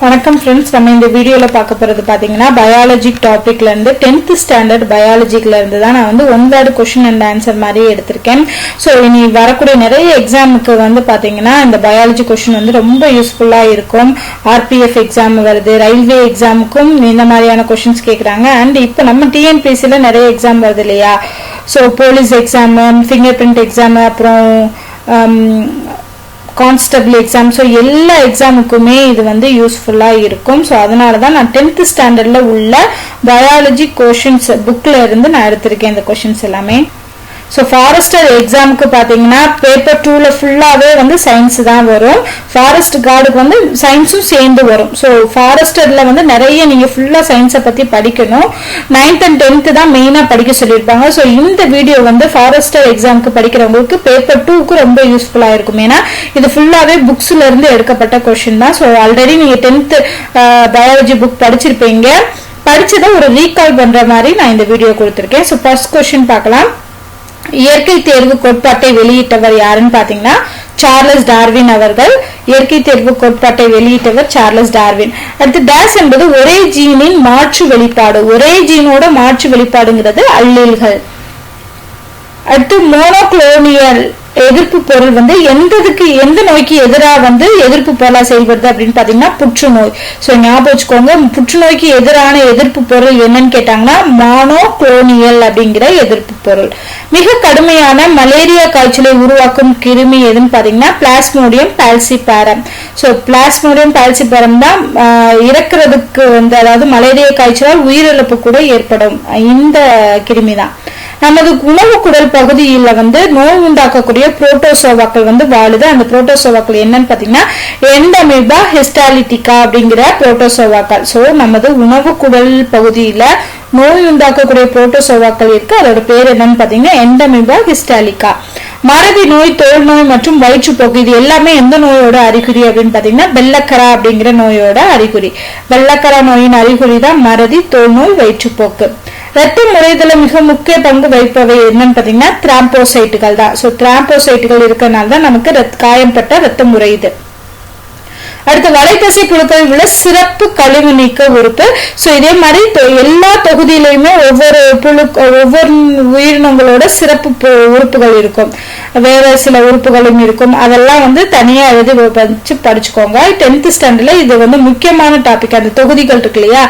வணக்கம் फ्रेंड्स நம்ம இந்த வீடியோல பார்க்க போறது பாத்தீங்கன்னா பயாலஜி டாபிக்ல இருந்து 10th ஸ்டாண்டர்ட் பயாலஜில இருந்து தான் நான் வந்து one word question and answer மாதிரி எடுத்துர்க்கேன் சோ இனி வரக்கூடிய நிறைய எக்ஸாமுக்கு வந்து பாத்தீங்கன்னா இந்த பயாலஜி क्वेश्चन வந்து ரொம்ப யூஸ்புல்லா இருக்கும் ஆர்பிஎஃப் எக்ஸாம் வருது ரயில்வே எக்ஸாமுக்கும் இந்த மாதிரியான क्वेश्चंस கேக்குறாங்க and இப்போ நம்ம டிஎன்பிஎஸ்சி ல நிறைய எக்ஸாம் வருது இல்லையா so police exam finger print exam அப்புறம் கான்ஸ்டபிள் எக்ஸாம் சோ எல்லா எக்ஸாமுக்குமே இது வந்து யூஸ்ஃபுல்லா இருக்கும் சோ அதனால தான் நான் 10th ஸ்டாண்டர்ட்ல உள்ள பயாலஜி क्वेश्चंस புக்ல இருந்து நான் எடுத்துர்க்கேன் இந்த क्वेश्चंस எல்லாமே சோ ஃபாரஸ்டர் எக்ஸாமுக்கு பாத்தீங்கன்னா பேப்பர் 2 ல ஃபுல்லாவே வந்து சயின்ஸ் தான் வரும் ஃபாரஸ்ட் கார்டுக்கு வந்து சயின்ஸும் சேர்ந்து வரும் சோ ஃபாரஸ்டர்ல வந்து நிறைய நீங்க ஃபுல்லா சயின்ஸை பத்தி படிக்கணும் 9th and 10th தான் மெயினா படிக்க சொல்லிருப்பாங்க சோ இந்த வீடியோ வந்து ஃபாரஸ்டர் எக்ஸாமுக்கு படிக்கிறவங்களுக்கு பேப்பர் 2 க்கு ரொம்ப யூஸ்ஃபுல்லா இருக்கும் ஏனா இது ஃபுல்லாவே புக்ஸ்ல இருந்து எடுக்கப்பட்ட क्वेश्चन தான் சோ ஆல்ரெடி நீங்க 10th பயாலஜி புக் படிச்சிருப்பீங்க படிச்சத ஒரு ரீகால் பண்ற மாதிரி நான் இந்த வீடியோ கொடுத்திருக்கேன் சோ ஃபர்ஸ்ட் क्वेश्चन பார்க்கலாம் இயற்கை தேர்வு கோட்பாட்டை வெளியிட்டவர் யாருன்னு பாத்தீங்கன்னா சார்லஸ் டார்வின் அவர்கள் இயற்கை தேர்வு கோட்பாட்டை வெளியிட்டவர் சார்லஸ் டார்வின் அடுத்து டேஷ் என்பது ஒரே ஜீனின் மாற்று வெளிப்பாடு ஒரே ஜீனோட மாற்று வெளிப்பாடுங்கிறது அல்லீல்கள் அடுத்து மோனோக்ளோனியல் எதிர்ப்பு பொருள் வந்து எந்த நோய்க்கு எதிரா வந்து எதிர்ப்பு பொருளா செயல்படுது அப்படின்னு பாத்தீங்கன்னா புற்றுநோய் சோ ஞாபகம் வச்சுக்கோங்க புற்றுநோய்க்கு எதிரான எதிர்ப்பு பொருள் என்னன்னு கேட்டாங்கன்னா மோனோக்ளோனியல் அப்படிங்கிற எதிர்ப்பு பொருள் மிக கடுமையான மலேரியா காய்ச்சலை உருவாக்கும் கிருமி எதுன்னு பாத்தீங்கன்னா plasmodium falciparum so plasmodium falciparum தான் இறக்குறதுக்கு வந்து அதாவது மலேரியா காய்ச்சலால் உயிரிழப்பு கூட ஏற்படும் இந்த கிருமி தான் நமது உணவு குடல் பகுதியில வந்து நோய் உண்டாக்கக்கூடிய புரோட்டோசோவாக்கள் வந்து வாழுது அந்த புரோட்டோசோவாக்கள் என்னன்னு பாத்தீங்கன்னா எண்டமீபா ஹிஸ்டாலிட்டிகா அப்படிங்கிற புரோட்டோசோவாக்கள் சோ நமது உணவு குடல் பகுதியில நோய் உண்டாக்கக்கூடிய புரோட்டோசோவாக்கள் இருக்கு அதோட பேர் என்னன்னு பாத்தீங்கன்னா எண்டமீபா ஹிஸ்டாலிகா மறதி நோய் தோல் நோய் மற்றும் வயிற்றுப்போக்கு இது எல்லாமே எந்த நோயோட அறிகுறி அப்படின்னு பாத்தீங்கன்னா வெள்ளக்கரா அப்படிங்கிற நோயோட அறிகுறி வெள்ளக்கரா நோயின் அறிகுறி தான் மறதி தோல் நோய் வயிற்றுப்போக்கு ரத்தம் உறைதல மிக முக்கிய பங்கு வகிப்பவை என்னன்னு பாத்தீங்கன்னா திராம்போசைட்டுகள் தான் சோ திராம்போசைட்டுகள் இருக்கனால தான் நமக்கு காயம்பட்ட ரத்தம் உறையுது அடுத்து வலைத்தசை புழுக்களில் உள்ள சிறப்பு கழிவு நீக்க உறுப்பு சோ இதே மாதிரி எல்லா தொகுதியிலுமே ஒவ்வொரு உயிரினங்களோட சிறப்பு உறுப்புகள் இருக்கும் வேற சில உறுப்புகளும் இருக்கும் அதெல்லாம் வந்து தனியா எழுதி வச்சு படிச்சுக்கோங்க 10th ஸ்டாண்டர்ட்ல இது வந்து முக்கியமான டாபிக் அந்த தொகுதிகள் இருக்கு இல்லையா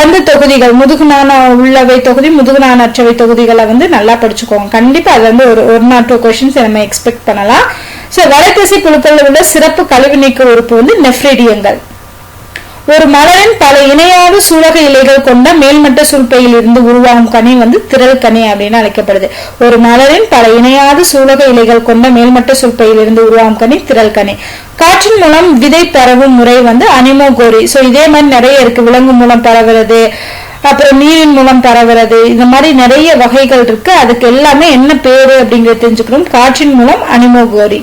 அந்த தொகுதிகள் முதுகுநான உள்ளவை தொகுதி முதுகுநானற்றவை தொகுதிகளை வந்து நல்லா படிச்சுக்கோங்க கண்டிப்பா அது வந்து ஒரு 1 or 2 क्वेश्चंस நம்ம எக்ஸ்பெக்ட் பண்ணலாம் சோ வலைத்தசை புழுக்கள்ல உள்ள சிறப்பு கழிவு நீக்க உறுப்பு வந்து நெஃப்ரிடியங்கள் ஒரு மலரின் பல இணையான சூலக இலைகள் கொண்ட மேல்மட்ட சூழ்பையில் இருந்து உருவாகும் கனி வந்து திரள் கனி அப்படின்னு அழைக்கப்படுது ஒரு மலரின் பல இணையாத சூலக இலைகள் கொண்ட மேல்மட்ட சூழ்பையில் இருந்து உருவாகும் கனி திரள் கனி காற்றின் மூலம் விதை பரவும் முறை வந்து அனிமோகோரி சோ இதே மாதிரி நிறைய இருக்கு விலங்கு மூலம் பரவுறது அப்புறம் நீரின் மூலம் பரவுறது இந்த மாதிரி நிறைய வகைகள் இருக்கு அதுக்கு எல்லாமே என்ன பேரு அப்படிங்கறது தெரிஞ்சுக்கணும் காற்றின் மூலம் அனிமோகோரி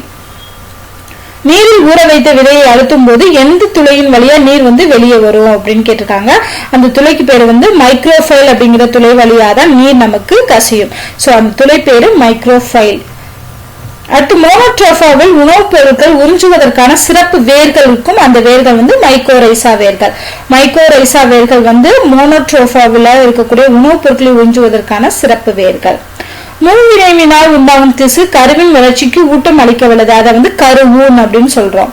நீரில் ஊற வைத்த விதையை அழுத்தும் போது எந்த துளையின் வழியா நீர் வந்து வெளியே வரும் அப்படின்னு கேட்டிருக்காங்க அந்த துளைக்கு பேரு வந்து மைக்ரோஃபைல் அப்படிங்கிற துளை வழியா தான் நீர் நமக்கு கசியும் சோ அந்த துளை பேரு மைக்ரோஃபைல் அடுத்து மோனோட்ரோபாவில் உணவுப் பொருட்கள் உறிஞ்சுவதற்கான சிறப்பு வேர்கள் இருக்கும் அந்த வேர்கள் வந்து மைக்கோரைசா வேர்கள் வந்து மோனோட்ரோபாவில் இருக்கக்கூடிய உணவுப் பொருட்களை உறிஞ்சுவதற்கான சிறப்பு வேர்கள் மூவினைவினால் உண்டாகும் திசு கருவின் வளர்ச்சிக்கு ஊட்டம் அளிக்க வல்லது அதை வந்து கருவூன் அப்படின்னு சொல்றோம்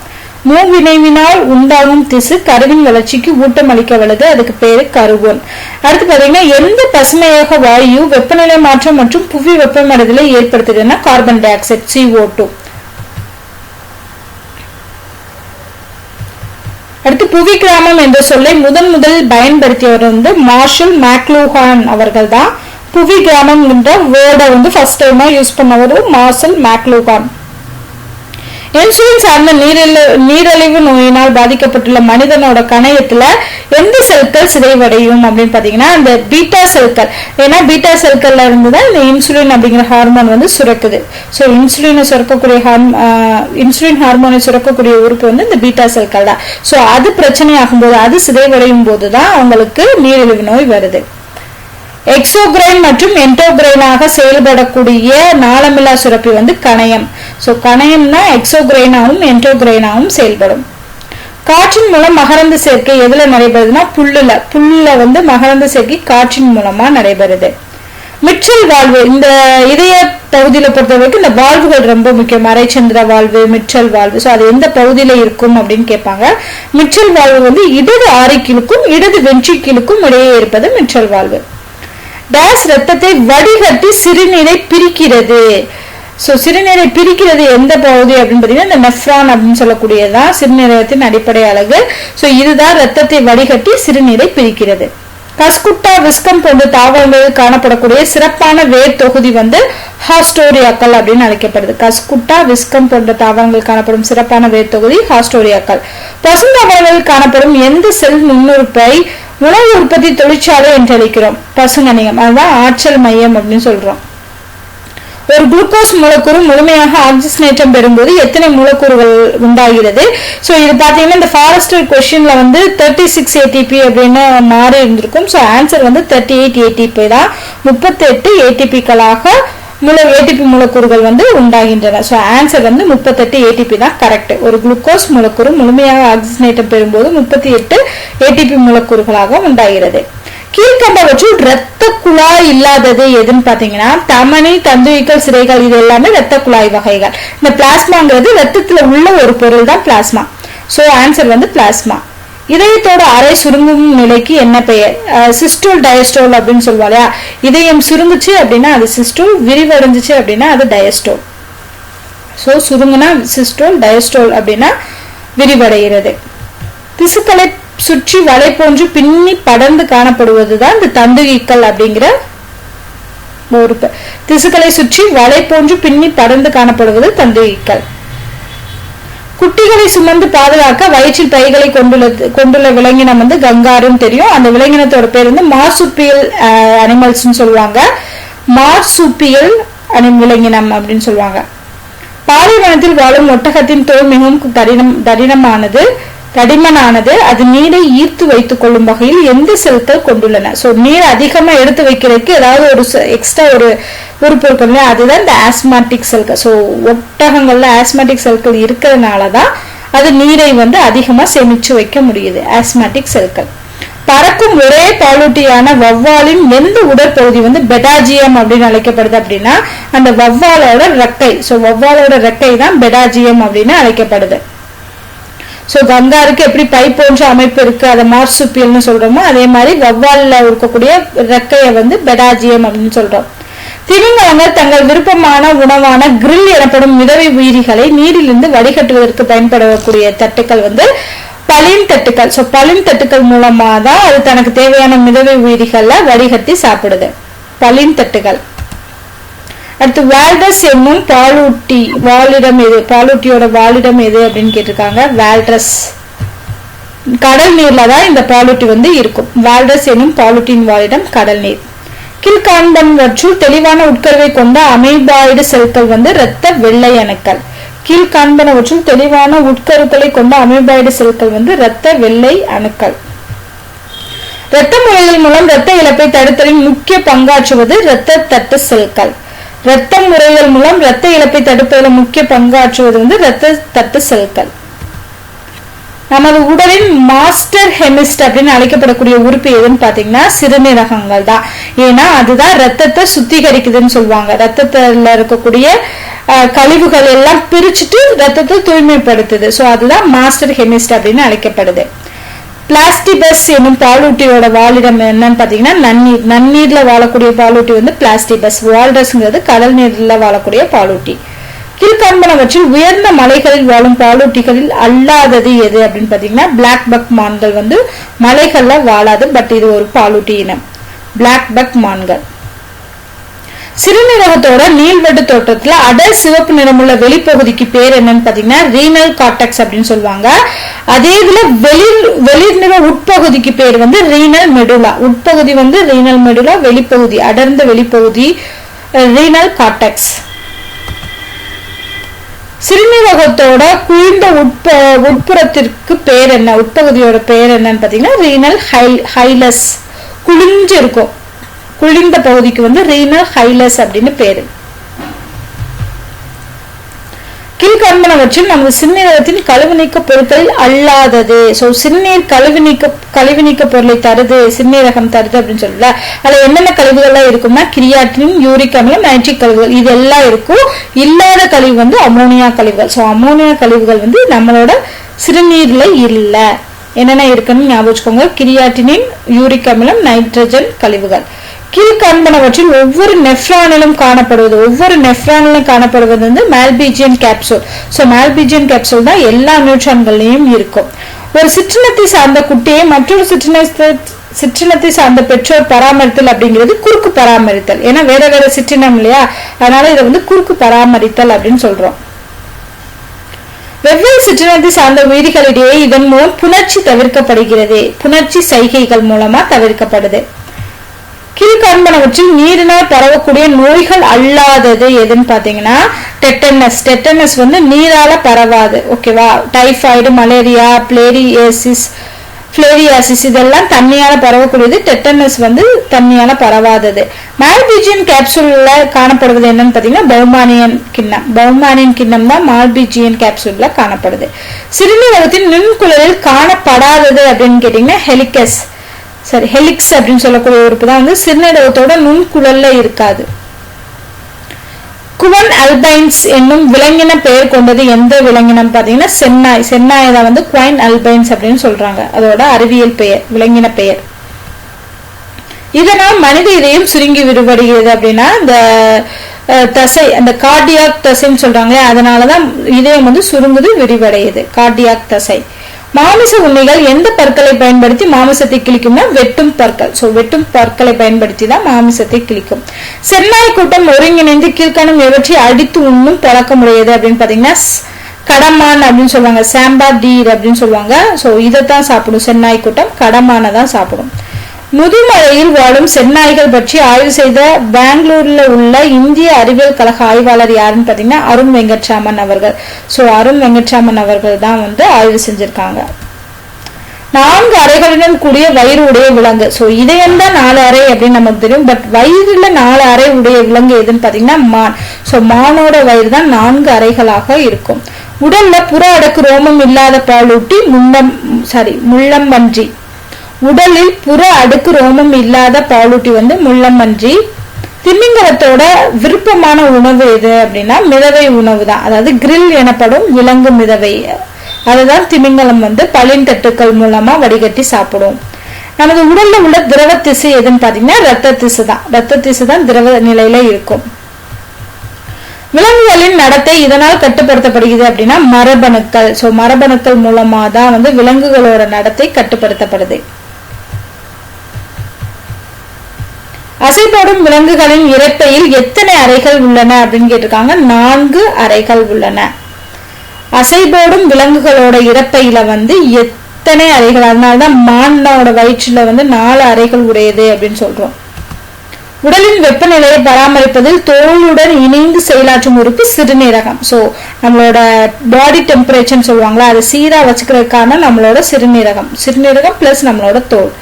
மூவினைவினால் உண்டாகும் திசு கருவின் வளர்ச்சிக்கு ஊட்டம் அளிக்க வல்லது அதுக்கு பேரு கருவூன் அடுத்து பாத்தீங்கன்னா எந்த பசுமையாக வாயு வெப்பநிலை மாற்றம் மற்றும் புவி வெப்பமடைதலை ஏற்படுத்துதுன்னா கார்பன் டை ஆக்சைடு CO2 அடுத்து புவி கிராமம் என்ற சொல்லை முதலில் பயன்படுத்தியவர் வந்து மார்ஷல் மேக்லூஹான் அவர்கள் தான் புவி கிராமம் என்ற வேர்டை வந்து ஃபர்ஸ்ட் டைமா யூஸ் பண்ணவர் மார்ஷல் மேக்லூஹான் இன்சுலின் சார்ந்த நீரிழிவு நோயினால் பாதிக்கப்பட்டுள்ள மனிதனோட கணையத்துல எந்த செல்கள் சிதைவடையும் அப்படின்னு பாத்தீங்கன்னா அந்த பீட்டா செல்கள் ஏன்னா பீட்டா செல்கள்ல இருந்துதான் இந்த இன்சுலின் அப்படிங்கிற ஹார்மோன் வந்து சுரக்குது சோ இன்சுலின் ஹார்மோனை சுரக்கக்கூடிய உறுப்பு வந்து இந்த பீட்டா செல்கள் தான் சோ அது பிரச்சனை ஆகும்போது அது சிதைவடையும் போதுதான் அவங்களுக்கு நீரிழிவு நோய் வருது எக்ஸோகிரைன் மற்றும் என்டோகிரைனாக செயல்படக்கூடிய நாளமில்லா சுரப்பி வந்து கணையம் சோ கணையம்னா எக்ஸோகிரைனாவும் என்டோகிரைனாவும் செயல்படும் காற்றின் மூலம் மகரந்த சேர்க்கை எதுல நடைபெறுதுன்னா புல்லுல வந்து மகரந்த சேர்க்கை காற்றின் மூலமா நடைபெறுது. மிற்றல் வாழ்வு, இந்த இதய பகுதியில பொறுத்தவரைக்கும் இந்த வாழ்வுகள் ரொம்ப முக்கியம். அரைச்சந்திர வாழ்வு, மிற்றல் வாழ்வு. சோ அது எந்த பகுதியில இருக்கும் அப்படின்னு கேட்பாங்க. மிற்றல் வாழ்வு வந்து இடது ஆரிக்கிலுக்கும் இடது வென்ட்ரிக்கிலுக்கும் இடையே இருப்பது மிற்றல் வாழ்வு. டேஸ் ரத்தத்தை வடிகட்டி சிறுநீரை பிரிக்கிறது. சோ சிறுநீரை பிரிக்கிறது எந்த பகுதி அப்படின்னு பாத்தீங்கன்னா இந்த நெஃப்ரான் அப்படின்னு சொல்லக்கூடியதுதான் சிறுநீரகத்தின் அடிப்படை அலகு. சோ இதுதான் ரத்தத்தை வடிகட்டி சிறுநீரை பிரிக்கிறது. கஸ்குட்டா, விஸ்கம் போன்ற தாவரங்களில் காணப்படக்கூடிய சிறப்பான வேர் தொகுதி வந்து ஹாஸ்டோரியாக்கள் அப்படின்னு அழைக்கப்படுது. கஸ்குட்டா, விஸ்கம் போன்ற தாவரங்கள் காணப்படும் சிறப்பான வேர் தொகுதி ஹாஸ்டோரியாக்கள். பசுந்தாவரங்களில் காணப்படும் எந்த செல் நுண்ணுறுப்பை உணவு உற்பத்தி தொழிற்சாலை என்று அழைக்கிறோம்? பசுங்கணிகம். அதுதான் ஆற்றல் மையம் அப்படின்னு சொல்றோம். ஒரு குளுக்கோஸ் மூலக்கூறு முழுமையாக ஆக்சிஜனேற்றம் பெறும்போது எத்தனை மூலக்கூறுகள் உண்டாகிறது? சோ இது பாத்தீங்கன்னா இந்த ஃபாரஸ்டர் கொஸ்டின்ல வந்து 36 ATP அப்படின்னு மாறி இருந்திருக்கும். சோ ஆன்சர் வந்து 38 ATP தான். 38 ATP-களாக ATP மூலக்கூறுகள் வந்து உண்டாகின்றன. சோ ஆன்சர் வந்து 38 ATP தான் கரெக்ட். ஒரு குளுக்கோஸ் மூலக்கூறு முழுமையாக ஆக்சிஜனேற்றம் பெறும்போது 38 ATP மூலக்கூறுகளாக உண்டாகிறது. கீழ்கண்டவற்றுள் இரத்த குழாய் இல்லாதது எதுன்னு பாத்தீங்கன்னா தமனி, தந்துவிக்கல், சிரைகள் இது எல்லாமே இரத்த குழாய் வகைகள். இந்த பிளாஸ்மாங்கிறது ரத்தத்துல உள்ள ஒரு பொருள் தான் பிளாஸ்மா. சோ ஆன்சர் வந்து பிளாஸ்மா. இதயத்தோட அரை சுருங்கும் நிலைக்கு என்ன பெயர்? சிஸ்டோல், டயஸ்டோல் அப்படின்னு சொல்லுவாங்க. இதயம் சுருங்குச்சு அப்படின்னா அது சிஸ்டோல், விரிவடைஞ்சிச்சு அப்படின்னா அது டயஸ்டோல். சோ சுருங்குனா சிஸ்டோல், டயஸ்டோல் அப்படின்னா விரிவடைகிறது. திசுக்களை சுற்றி வலை போன்று பின்னி படர்ந்து காணப்படுவதுதான் இந்த தந்துகிக்கள் அப்படிங்கிற உறுப்பு. திசுக்களை சுற்றி வலை போன்று பின்னி படர்ந்து காணப்படுவது தந்துகிக்கள். குட்டிகளை சுமந்து பாதுகாக்க வயிற்றில் பைகளை கொண்டுள்ள விலங்கினம் வந்து கங்காருன்னு தெரியும். அந்த விலங்கினத்தோட பேர் வந்து மார்சுப்பியல் அனிமல்ஸ் சொல்லுவாங்க. மார்சுப்பியல் விலங்கினம் அப்படின்னு சொல்லுவாங்க. பாலைவனத்தில் வாழும் ஒட்டகத்தின் தோல் மிகவும் தடிமனானது. அது நீரை ஈர்த்து வைத்துக் கொள்ளும் வகையில் எந்த செல்கள் கொண்டுள்ளன? சோ நீர் அதிகமா எடுத்து வைக்கிறதுக்கு ஏதாவது ஒரு எக்ஸ்ட்ரா ஒரு உறுப்பு இருக்கும், அதுதான் இந்த ஆஸ்மாட்டிக் செல்கள். சோ ஒட்டகங்கள்ல ஆஸ்மாட்டிக் செல்கள் இருக்கிறதுனாலதான் அது நீரை வந்து அதிகமா சேமிச்சு வைக்க முடியுது, ஆஸ்மாட்டிக் செல்கள். பறக்கும் ஒரே பாலூட்டியான வவ்வாலின் எந்த உடற்பகுதி வந்து பெடாஜியம் அப்படின்னு அழைக்கப்படுது அப்படின்னா அந்த வவ்வாலோட ரெக்கை. சோ வவ்வாலோட ரெக்கை தான் பெடாஜியம் அப்படின்னு அழைக்கப்படுது. சோ கங்காருக்கு எப்படி பை போன்ற அமைப்பு இருக்கு, அதை மார்சுப்பியல்னு சொல்றோமோ அதே மாதிரி வவ்வால்ல இருக்கக்கூடிய ரெக்கைய வந்து பெடாஜியம் அப்படின்னு சொல்றோம். திமிங்கலங்கள் தங்கள் விருப்பமான உணவான கிரில் எனப்படும் மிதவை உயிரிகளை நீரிலிருந்து வடிகட்டுவதற்கு பயன்படக்கூடிய தட்டுக்கள் வந்து பலின் தட்டுக்கள். சோ பலின் தட்டுக்கள் மூலமா தான் அது தனக்கு தேவையான மிதவை உயிரிகளை வடிகட்டி சாப்பிடுது, பலின் தட்டுகள். அடுத்து வால்ரஸ் என்னும் பாலூட்டி வாலிடம் எது? பாலூட்டியோட வாலிடம் எது அப்படின்னு கேட்டிருக்காங்க. வால்ரஸ் கடல் நீர்ல தான் இந்த பாலூட்டி வந்து இருக்கும். வால்ரஸ் என்னும் பாலூட்டியின் வாலிடம் கடல் நீர். கீழ்காண்பனவற்றுள் தெளிவான உட்கருவை கொண்ட அமீபாய்டு செல்கள் வந்து இரத்த வெள்ளை அணுக்கள். கீழ்காண்பனவற்றுள் தெளிவான உட்கருக்களை கொண்ட அமீபாய்டு செல்கள் வந்து இரத்த வெள்ளை அணுக்கள். இரத்த முறைகள் மூலம் இரத்த இழப்பை தடுத்தலின் முக்கிய பங்காற்றுவது இரத்த தட்டு செல்கள். இரத்த முறைகள் மூலம் இரத்த இழப்பை தடுப்பதில் முக்கிய பங்காற்றுவது வந்து இரத்த தட்டு செல்கள். நமது உடலின் மாஸ்டர் ஹெமிஸ்ட் அப்படின்னு அழைக்கப்படக்கூடிய உறுப்பு எதுன்னு பாத்தீங்கன்னா சிறுநீரகங்கள் தான். ஏன்னா அதுதான் ரத்தத்தை சுத்திகரிக்குதுன்னு சொல்லுவாங்க. ரத்தத்துல இருக்கக்கூடிய கழிவுகள் எல்லாம் பிரிச்சுட்டு ரத்தத்தை தூய்மைப்படுத்துது. சோ அதுதான் மாஸ்டர் ஹெமிஸ்ட் அப்படின்னு அழைக்கப்படுது. பிளாஸ்டிபஸ் என்னும் பாலூட்டியோட வாலிடம் என்னன்னு பாத்தீங்கன்னா நன்னீர். நன்னீர்ல வாழக்கூடிய பாலூட்டி வந்து பிளாஸ்டிபஸ். வால்ரஸ்ங்கிறது கடல் நீர்ல வாழக்கூடிய பாலூட்டி. கீழ்காண்பனவற்றில் உயர்ந்த மலைகளில் வாழும் பாலூட்டிகளில் அல்லாதது எது அப்படின்னு பாத்தீங்கன்னா பிளாக் பக் மான்கள் வந்து மலைகள்ல வாழாது, பட் இது ஒரு பாலூட்டி இனம், பிளாக் பக் மான்கள். சிறுநீரகத்தோட நீள்வட்டு தோற்றத்துல அடர் சிவப்பு நிறமுள்ள வெளிப்பகுதிக்கு பேர் என்னன்னு பாத்தீங்கன்னா ரீனல் கார்டெக்ஸ் அப்படின்னு சொல்லுவாங்க. அதே இதுல வெளிர் நிற உட்பகுதிக்கு பேர் வந்து ரீனல் மெடுலா. உட்பகுதி வந்து ரீனல் மெடுலா, வெளிப்பகுதி அடர்ந்த வெளிப்பகுதி ரீனல் கார்டெக்ஸ். சிறுநீரகத்தோட குளிர்ந்த உட்புறத்திற்கு பேர் என்ன? உட்பகுதியோட பேர் என்னன்னு பாத்தீங்கன்னா ரீனல் ஹைலஸ். குளிர்ந்து இருக்கும், குளிர்ந்த பகுதிக்கு வந்து ரீனல் ஹைலஸ் அப்படின்னு பேரு. கீழ்காண்பனவற்றில் நமது சிறுநீரகத்தின் கழிவு நீக்க பொருட்களில் அல்லாதது. சோ சிறுநீர் கழிவு நீக்க பொருளை தருது, சிறுநீரகம் தருது அப்படின்னு சொல்லல. அதுல என்னென்ன கழிவுகள்லாம் இருக்கும்னா கிரியாட்டின், யூரிக் அமிலம், நைட்ரிக் கழிவுகள் இது எல்லாம் இருக்கும். இல்லாத கழிவு வந்து அமோனியா கழிவுகள். சோ அமோனியா கழிவுகள் வந்து நம்மளோட சிறுநீர்ல இல்ல. என்னென்ன இருக்குன்னு ஞாபகம் வச்சுக்கோங்க. கிரியாட்டினின், யூரிக் அமிலம், நைட்ரஜன் கழிவுகள். கீழ்காண்பனவற்றில் ஒவ்வொரு நெஃப்ரானிலும் காணப்படுவது வந்து மால்பிஜியன் கேப்சூல். சோ மால்பிஜியன் கேப்சூல் தான் எல்லா நியூட்ரான்கள்லயும் இருக்கும். ஒரு சிற்றினத்தை சார்ந்த குட்டியை மற்றொரு சிற்றினத்தை சார்ந்த பெற்றோர் பராமரித்தல் அப்படிங்கிறது குறுக்கு பராமரித்தல். ஏன்னா வேற வேற சிற்றினம் இல்லையா, அதனால இதை வந்து குறுக்கு பராமரித்தல் அப்படின்னு சொல்றோம். வெவ்வேறு சிற்றினத்தை சார்ந்த உயிரிகளிடையே இதன் மூலம் புணர்ச்சி தவிர்க்கப்படுகிறது. புணர்ச்சி சைகைகள் மூலமா தவிர்க்கப்படுது. கீழ்காண்பனவற்றில் நீரினால் பரவக்கூடிய நோய்கள் அல்லாதது எதுன்னு பாத்தீங்கன்னா டெட்டனஸ் வந்து நீரால பரவாது. ஓகேவா. டைபாய்டு, மலேரியா, பிளேரியாசிஸ் இதெல்லாம் தண்ணியால பரவக்கூடியது. டெட்டனஸ் வந்து தண்ணியால பரவாதது. மால்பிஜியன் கேப்சூல்ல காணப்படுவது என்னன்னு பாத்தீங்கன்னா பௌமானியன் கிண்ணம் தான் மால்பிஜியன் கேப்சூல்ல காணப்படுது. சிறுநீரகத்தின் நுண்குழலில் காணப்படாதது அப்படின்னு கேட்டீங்கன்னா ஹெலிக்ஸ் அப்படின்னு சொல்லக்கூடிய உறுப்பு தான் வந்து சிறுநீரகத்தோட நுண்குழல்ல இருக்காது. குவன் அல்பைன்ஸ் என்னும் விலங்கின பெயர் கொண்டது எந்த விலங்கினம் பாத்தீங்கன்னா சென்னாய் தான் வந்து குவைன் அல்பைன்ஸ் அப்படின்னு சொல்றாங்க. அதோட அறிவியல் பெயர், விலங்கின பெயர். இதனால் மனித இதயம் சுருங்கி விடுபடுகிறது அப்படின்னா இந்த தசை, அந்த கார்டியாக் தசைன்னு சொல்றாங்க, அதனாலதான் இதயம் வந்து சுருங்குது, விரிவடையுது. கார்டியாக் தசை. மாமிச உண்ணிகள் எந்த பற்களை பயன்படுத்தி மாமிசத்தை கிழிக்கும்னா வெட்டும் பற்கள். சோ வெட்டும் பற்களை பயன்படுத்தி தான் மாமிசத்தை கிழிக்கும். சென்னாய் கூட்டம் ஒருங்கிணைந்து கீழ்காணும் எவற்றை அடித்து உண்ணும் பழக்கமுடையது அப்படின்னு பாத்தீங்கன்னா கடமான் அப்படின்னு சொல்லுவாங்க, சாம்பா டீர் அப்படின்னு சொல்லுவாங்க. சோ இதைத்தான் சாப்பிடும் சென்னாய் கூட்டம், கடமான தான் சாப்பிடும். முதுமலையில் வாழும் செந்நாய்கள் பற்றி ஆய்வு செய்த பெங்களூர்ல உள்ள இந்திய அறிவியல் கழக ஆய்வாளர் யாருன்னு பாத்தீங்கன்னா அருண் வெங்கட்ராமன் அவர்கள். சோ அருண் வெங்கட்ராமன் அவர்கள் தான் வந்து ஆய்வு செஞ்சிருக்காங்க. 4 அறைகளுடன் கூடிய வயிறு உடைய விலங்கு. சோ இதயம் தான் 4 அறை அப்படின்னு நமக்கு தெரியும். பட் வயிறுல 4 அறை உடைய விலங்கு எதுன்னு பாத்தீங்கன்னா மான். சோ மானோட வயிறு தான் 4 அறைகளாக இருக்கும். உடல்ல புற அடக்கு ரோமம் இல்லாத பாலூட்டி முள்ளம்பன்றி. உடலில் புற அடுக்கு ரோமம் இல்லாத பாலூட்டி வந்து முள்ளம்பன்றி. திமிங்கலத்தோட விருப்பமான உணவு எது அப்படின்னா மிதவை உணவு தான். அதாவது கிரில் எனப்படும் விலங்கு மிதவை, அதுதான் திமிங்கலம் வந்து பளின் தட்டுக்கள் மூலமா வடிகட்டி சாப்பிடும். நமது உடல்ல உள்ள திரவ திசு எதுன்னு பாத்தீங்கன்னா ரத்த திசு தான் திரவ நிலையில இருக்கும். விலங்குகளின் நடத்தை இதனால் கட்டுப்படுத்தப்படுகிறது அப்படின்னா மரபணுக்கள். சோ மரபணுக்கள் மூலமா தான் வந்து விலங்குகளோட நடத்தை கட்டுப்படுத்தப்படுது. அசைபோடும் விலங்குகளின் இரைப்பையில் எத்தனை அறைகள் உள்ளன அப்படின்னு கேட்டிருக்காங்க. 4 அறைகள் உள்ளன. அசைபோடும் விலங்குகளோட இரைப்பையில வந்து எத்தனை அறைகள், அதனாலதான் மானோட வயிற்றுல வந்து 4 அறைகள் உடையது அப்படின்னு சொல்றோம். உடலின் வெப்பநிலையை பராமரிப்பதில் தோலுடன் இணைந்து செயலாற்றும் உறுப்பு சிறுநீரகம். சோ நம்மளோட பாடி டெம்பரேச்சர் சொல்லுவாங்களா, அதை சீரா வச்சுக்கிறதுக்கான நம்மளோட சிறுநீரகம் பிளஸ் நம்மளோட தோல்.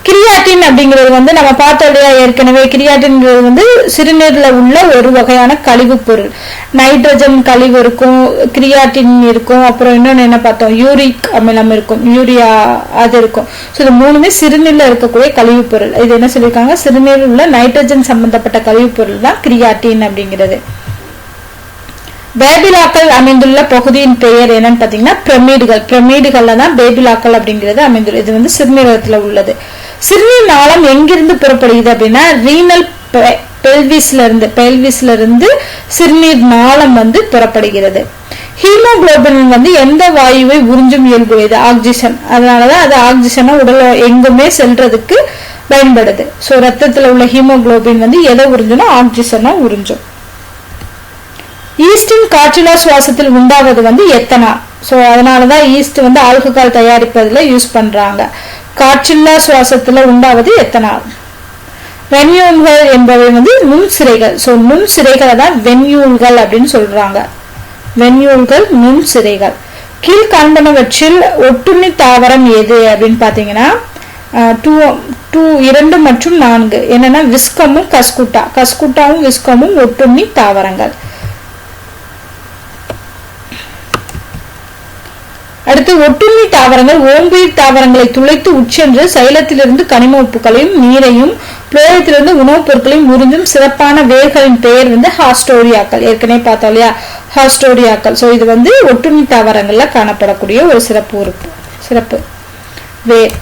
கிரியாட்டின் அப்படிங்கிறது வந்து நம்ம பார்த்தோம் இல்லையா ஏற்கனவே. கிரியாட்டின்ங்கிறது வந்து சிறுநீர்ல உள்ள ஒரு வகையான கழிவு பொருள். நைட்ரஜன் கழிவு இருக்கும், கிரியாட்டின் இருக்கும், அப்புறம் இன்னொன்னு என்ன பார்த்தோம், யூரிக் அமிலம் இருக்கும், யூரியா அது இருக்கும். ஸோ இது 3மே சிறுநீர்ல இருக்கக்கூடிய கழிவு பொருள். இது என்ன சொல்லியிருக்காங்க, சிறுநீரில் உள்ள நைட்ரஜன் சம்பந்தப்பட்ட கழிவு பொருள் தான் கிரியாட்டின் அப்படிங்கிறது. பேபிலாக்கள் அமைந்துள்ள பகுதியின் பெயர் என்னன்னு பாத்தீங்கன்னா பிரமிடுகள்ல தான் பேபிலாக்கள் அப்படிங்கிறது அமைந்துள்ளது. இது வந்து சிறுநீரகத்துல உள்ளது. சிறுநீர் நாளம் எங்கிருந்து புறப்படுகிறது அப்படின்னா ரீனல் பெல்விஸ்ல இருந்து சிறுநீர் நாளம் வந்து புறப்படுகிறது. ஹீமோகுளோபின் வந்து எந்த வாயுவை உறிஞ்சும் இயல்புடையது, ஆக்சிஜன். அதனாலதான் அது ஆக்சிஜனை உடல் எங்குமே செல்றதுக்கு பயன்படுது. சோ ரத்தத்துல உள்ள ஹீமோகுளோபின் வந்து எதை உறிஞ்சும்னா ஆக்சிஜனை உறிஞ்சும். ஈஸ்டின் காற்றில்லா சுவாசத்தில் உண்டாவது வந்து எத்தனால். சோ அதனாலதான் ஈஸ்ட் வந்து ஆல்கஹால் தயாரிப்பதுல யூஸ் பண்றாங்க. காற்றில்லா சுவாசத்துல உண்டாவது எத்தனால். வென்யூல்கள் என்பவை வந்து நுண்சிரைகள். சோ நுண்சிரைகளை தான் வென்யூல்கள் அப்படின்னு சொல்றாங்க. வென்யூல்கள் நுண்சிரைகள். கீழ்காண்பனவற்றில் ஒட்டுண்ணி தாவரம் எது அப்படின்னு பாத்தீங்கன்னா 2 மற்றும் 4 என்னன்னா விஸ்கமும் கஸ்குட்டாவும் விஸ்கமும் ஒட்டுண்ணி தாவரங்கள். அடுத்து ஒட்டுண்ணி தாவரங்கள் ஓம்புயிர் தாவரங்களை துளைத்து உட்சென்று சைலத்திலிருந்து கனிம உப்புகளையும் நீரையும் புளோயத்திலிருந்து உணவுப் பொருட்களையும் உறிஞ்சும் சிறப்பான வேர்களின் பெயர் வந்து ஹாஸ்டோரியாக்கள். ஏற்கனவே பார்த்தோம் இல்லையா, ஹாஸ்டோரியாக்கள். ஸோ இது வந்து ஒட்டுண்ணி தாவரங்கள்ல காணப்படக்கூடிய ஒரு சிறப்பு வேர்.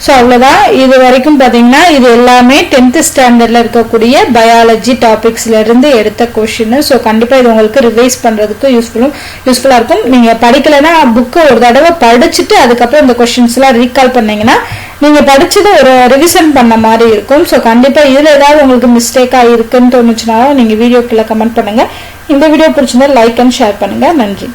ஸோ அவ்வளோதான். இது வரைக்கும் பார்த்தீங்கன்னா இது எல்லாமே 10th ஸ்டாண்டர்ட்ல இருக்கக்கூடிய பயாலஜி டாபிக்ஸ்ல இருந்து எடுத்த கொஸ்டின். ஸோ கண்டிப்பாக இது உங்களுக்கு ரிவைஸ் பண்றதுக்கு யூஸ்ஃபுல்லா இருக்கும். நீங்க படிக்கலைன்னா புக்கை ஒரு தடவை படிச்சுட்டு அதுக்கப்புறம் இந்த கொஸ்டின்ஸ் எல்லாம் ரீகால் பண்ணீங்கன்னா நீங்க படிச்சது ஒரு ரிவிஷன் பண்ண மாதிரி இருக்கும். ஸோ கண்டிப்பா இதுல ஏதாவது உங்களுக்கு மிஸ்டேக்கா இருக்குன்னு தோணுச்சுனாலும் நீங்க வீடியோக்குள்ள கமெண்ட் பண்ணுங்க. இந்த வீடியோ பிடிச்சிருந்தா லைக் அண்ட் ஷேர் பண்ணுங்க. நன்றி.